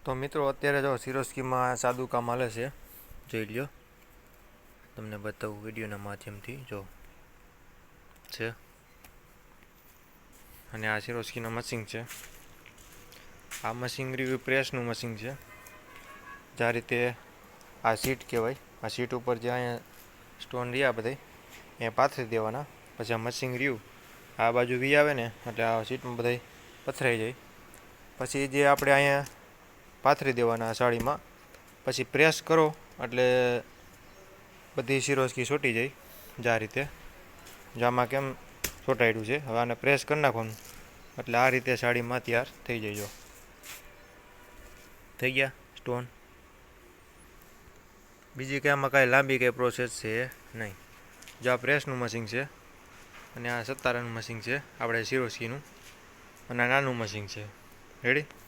તો મિત્રો અત્યારે જો સિરોસ્કીમાં સાદું કામ હાલે છે, જોઈ લ્યો. તમને બતાવું વિડીયોના માધ્યમથી જો છે. અને આ સિરોસ્કીનું મશીન છે. આ મશીન રહ્યું પ્રેસનું મશીન છે. જે આ રીતે આ સીટ કહેવાય. આ સીટ ઉપર જે અહીંયા સ્ટોન રહ્યા બધા એ પાથરી દેવાના. પછી આ મશીન રહ્યું આ બાજુ વી આવે ને એટલે આ સીટમાં બધા પથરાઈ જાય. પછી જે આપણે અહીંયા પાથરી દેવાના સાડીમાં. પછી પ્રેસ કરો એટલે બધી સિરોસ્કી છૂટી જાય. જે આ રીતે જામાં કેમ ચોંટાડ્યું છે. હવે આને પ્રેસ કરી નાખવાનું એટલે આ રીતે સાડીમાં તૈયાર થઈ જાય. જો થઈ ગયા સ્ટોન. બીજી કંઈ આમાં કાંઈ લાંબી કંઈ પ્રોસેસ છે નહીં. જો આ પ્રેસનું મશીન છે અને આ સતારાનું મશીન છે આપણે સિરોસ્કીનું, અને આ નાનું મશીન છે. રેડી.